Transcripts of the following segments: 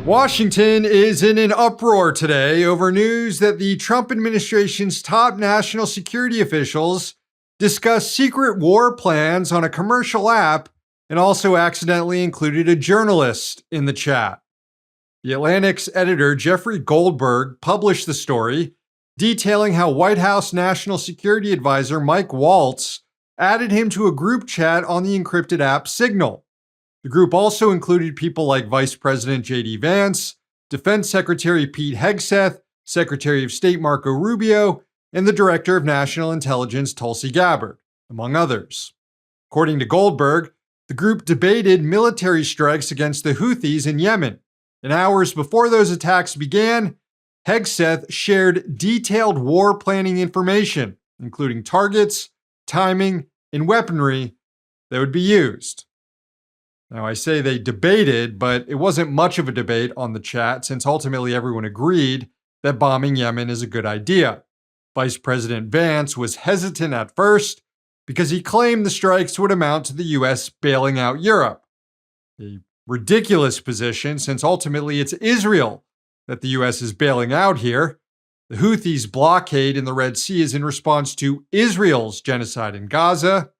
Washington is in an uproar today over news that the Trump administration's top national security officials discussed secret war plans on a commercial app and also accidentally included a journalist in the chat. The Atlantic's editor Jeffrey Goldberg published the story detailing how White House National Security Advisor Mike Waltz added him to a group chat on the encrypted app Signal. The group also included people like Vice President J.D. Vance, Defense Secretary Pete Hegseth, Secretary of State Marco Rubio, and the Director of National Intelligence Tulsi Gabbard, among others. According to Goldberg, the group debated military strikes against the Houthis in Yemen, and hours before those attacks began, Hegseth shared detailed war planning information, including targets, timing, and weaponry that would be used. Now, I say they debated, but it wasn't much of a debate on the chat since ultimately everyone agreed that bombing Yemen is a good idea. Vice President Vance was hesitant at first because he claimed the strikes would amount to the U.S. bailing out Europe. A ridiculous position since ultimately it's Israel that the U.S. is bailing out here. The Houthis' blockade in the Red Sea is in response to Israel's genocide in Gaza.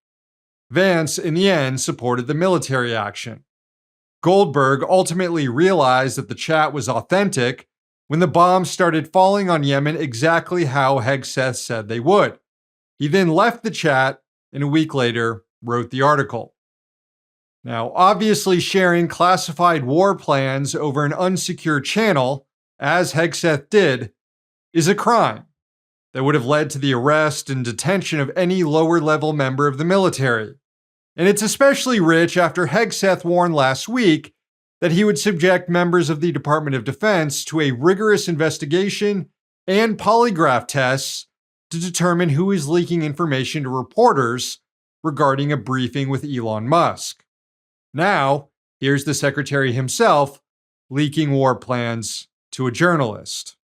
Vance, in the end, supported the military action. Goldberg ultimately realized that the chat was authentic when the bombs started falling on Yemen exactly how Hegseth said they would. He then left the chat and a week later wrote the article. Now, obviously sharing classified war plans over an unsecure channel, as Hegseth did, is a crime that would have led to the arrest and detention of any lower-level member of the military. And it's especially rich after Hegseth warned last week that he would subject members of the Department of Defense to a rigorous investigation and polygraph tests to determine who is leaking information to reporters regarding a briefing with Elon Musk. Now, here's the secretary himself leaking war plans to a journalist.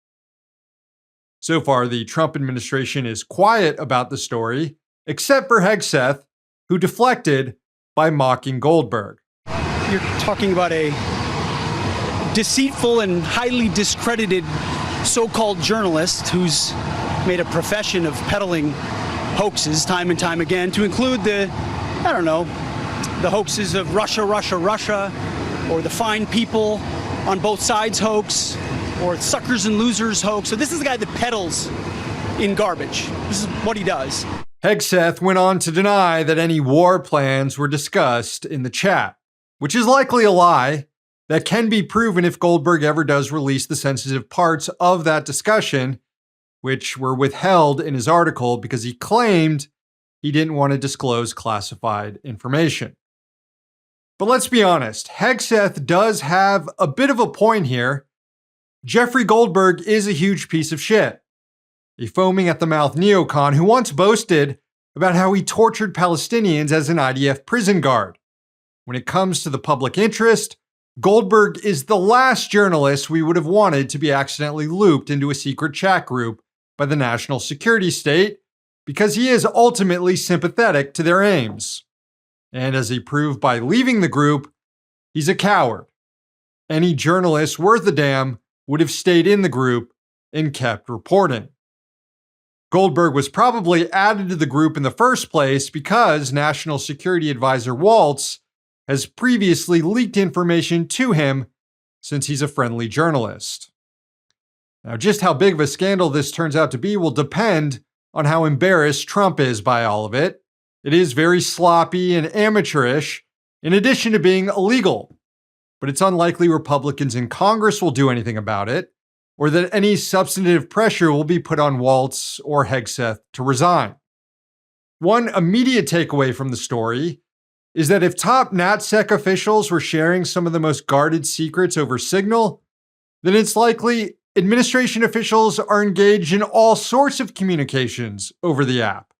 So far, the Trump administration is quiet about the story, except for Hegseth, who deflected by mocking Goldberg. You're talking about a deceitful and highly discredited so-called journalist who's made a profession of peddling hoaxes time and time again, to include the hoaxes of Russia, or the fine people on both sides hoax, or suckers and losers hoax. So this is the guy that peddles in garbage. This is what he does. Hegseth went on to deny that any war plans were discussed in the chat, which is likely a lie that can be proven if Goldberg ever does release the sensitive parts of that discussion, which were withheld in his article because he claimed he didn't want to disclose classified information. But let's be honest, Hegseth does have a bit of a point here. Jeffrey Goldberg is a huge piece of shit. A foaming at the mouth neocon who once boasted about how he tortured Palestinians as an IDF prison guard. When it comes to the public interest, Goldberg is the last journalist we would have wanted to be accidentally looped into a secret chat group by the national security state because he is ultimately sympathetic to their aims. And as he proved by leaving the group, he's a coward. Any journalist worth a damn would have stayed in the group and kept reporting. Goldberg was probably added to the group in the first place because National Security Advisor Waltz has previously leaked information to him since he's a friendly journalist. Now, just how big of a scandal this turns out to be will depend on how embarrassed Trump is by all of it. It is very sloppy and amateurish, in addition to being illegal. But it's unlikely Republicans in Congress will do anything about it, or that any substantive pressure will be put on Waltz or Hegseth to resign. One immediate takeaway from the story is that if top NatSec officials were sharing some of the most guarded secrets over Signal, then it's likely administration officials are engaged in all sorts of communications over the app.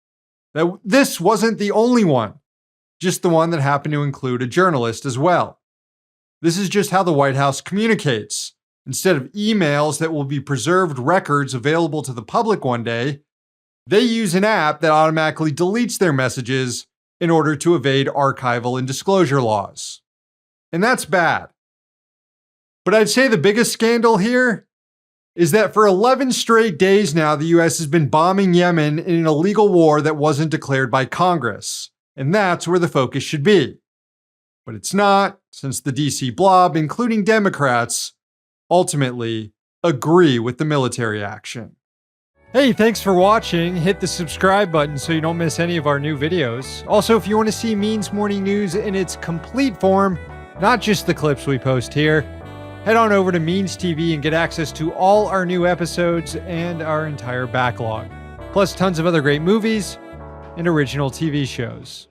That this wasn't the only one, just the one that happened to include a journalist as well. This is just how the White House communicates. Instead of emails that will be preserved records available to the public one day, they use an app that automatically deletes their messages in order to evade archival and disclosure laws. And that's bad. But I'd say the biggest scandal here is that for 11 straight days now, the US has been bombing Yemen in an illegal war that wasn't declared by Congress. And that's where the focus should be. But it's not, since the DC blob, including Democrats, ultimately agree with the military action. Hey, thanks for watching. Hit the subscribe button so you don't miss any of our new videos. Also, if you want to see Means Morning News in its complete form, not just the clips we post here, head on over to Means TV and get access to all our new episodes and our entire backlog, plus tons of other great movies and original TV shows.